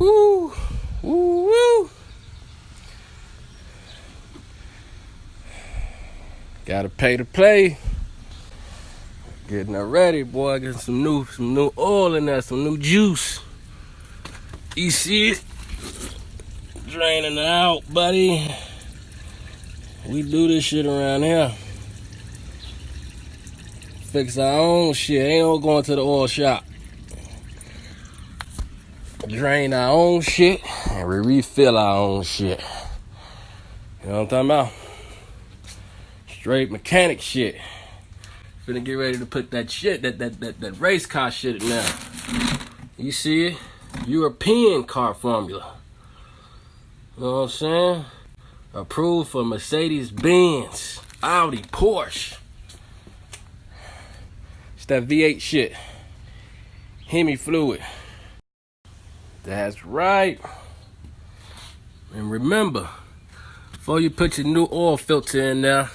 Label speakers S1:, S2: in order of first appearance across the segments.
S1: Woo, woo, woo. Gotta pay to play. Getting her ready, boy. Getting some new oil in there, some new juice. You see it? Draining it out, buddy. We do this shit around here. Fix our own shit. Ain't no going to the oil shop. Drain our own shit and we refill our own shit. You know what I'm talking about? Straight mechanic shit. Finna get ready to put that shit, that race car shit in there. You see it? European car formula. You know what I'm saying? Approved for Mercedes Benz, Audi, Porsche. It's that V8 shit. Hemi fluid. That's right. And remember, before you put your new oil filter in there,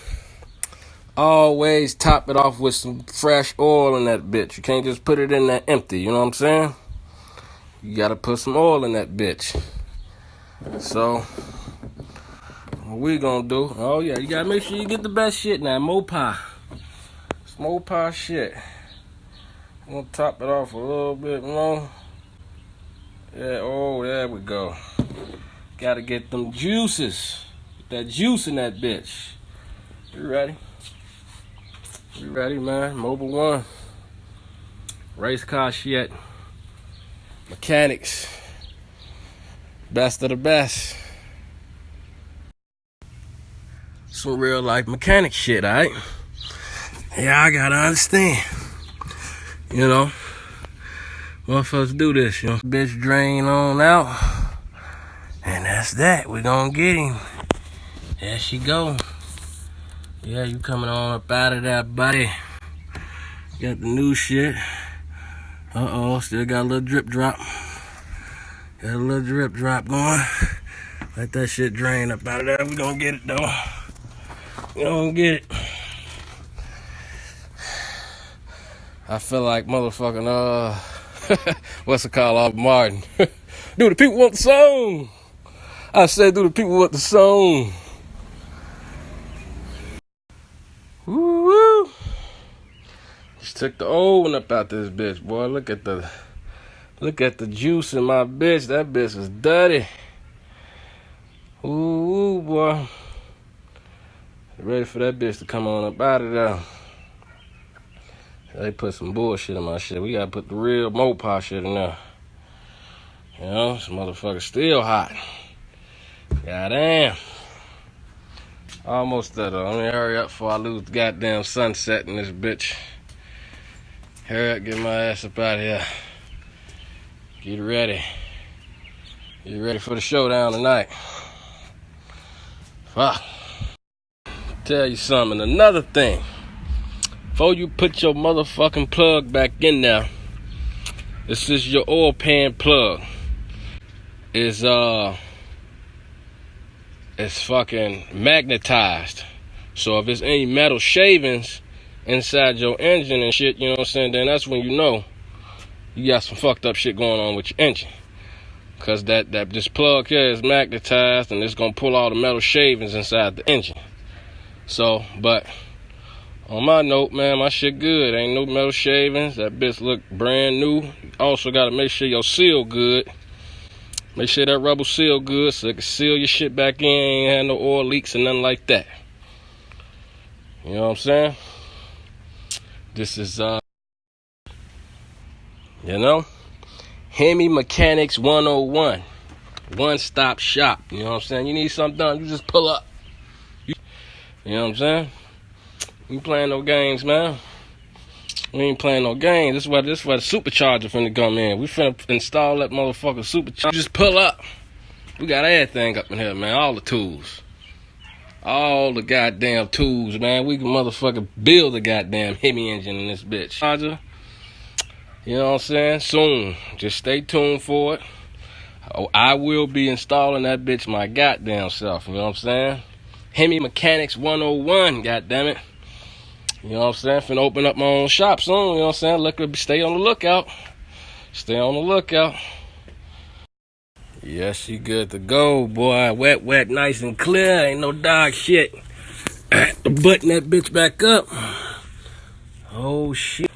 S1: always top it off with some fresh oil in that bitch. You can't just put it in there empty, you know what I'm saying? You gotta put some oil in that bitch. So, what we gonna do? Oh yeah, you gotta make sure you get the best shit now. Mopar. It's Mopar shit. I'm gonna top it off a little bit more. Yeah, oh, there we go. Gotta get them juices. Get that juice in that bitch. You ready? You ready, man? Mobile One. Race car shit. Mechanics. Best of the best. Some real life mechanic shit, alright? Yeah, I gotta understand. You know? Motherfuckers do this, you know. Bitch drain on out. And that's that. We gonna get him. There she go. Yeah, you coming on up out of that, buddy. Got the new shit. Uh-oh, still got a little drip drop. Got a little drip drop going. Let that shit drain up out of there. We gonna get it, though. We gonna get it. I feel like motherfucking, what's it called, Bob Martin? Do the people want the song? I said, do the people want the song? Woo-woo. Just took the old one up out this bitch, boy. Look at the juice in my bitch. That bitch is dirty. Ooh, boy. Ready for that bitch to come on up out of there. They put some bullshit in my shit. We gotta put the real Mopar shit in there. You know, this motherfucker's still hot. Goddamn. Almost there though. Let me hurry up before I lose the goddamn sunset in this bitch. Hurry up, get my ass up out of here. Get ready. Get ready for the showdown tonight. Fuck. Tell you something. Another thing. Before you put your motherfucking plug back in there, this is your oil pan plug. It's fucking magnetized. So if there's any metal shavings inside your engine and shit, you know what I'm saying, then that's when you know you got some fucked up shit going on with your engine. Cause this plug here is magnetized and it's gonna pull all the metal shavings inside the engine. So, but on my note, man, my shit good. Ain't no metal shavings. That bitch look brand new. Also gotta make sure your seal good. Make sure that rubber seal good so it can seal your shit back in. Ain't had no oil leaks and nothing like that. You know what I'm saying? This is, you know, Hemi Mechanics 101. One-stop shop. You know what I'm saying? You need something done, you just pull up. You know what I'm saying? We ain't playing no games, man. We ain't playing no games. This is where the supercharger finna come in. We finna install that motherfucking supercharger. Just pull up. We got everything up in here, man. All the tools. All the goddamn tools, man. We can motherfucking build a goddamn Hemi engine in this bitch. Charger. You know what I'm saying? Soon. Just stay tuned for it. I will be installing that bitch my goddamn self. You know what I'm saying? Hemi Mechanics 101, goddammit. You know what I'm saying? Finna open up my own shop soon, you know what I'm saying? Stay on the lookout. Stay on the lookout. Yeah, she good to go, boy. Wet, wet, nice and clear. Ain't no dog shit. To button that bitch back up. Oh, shit.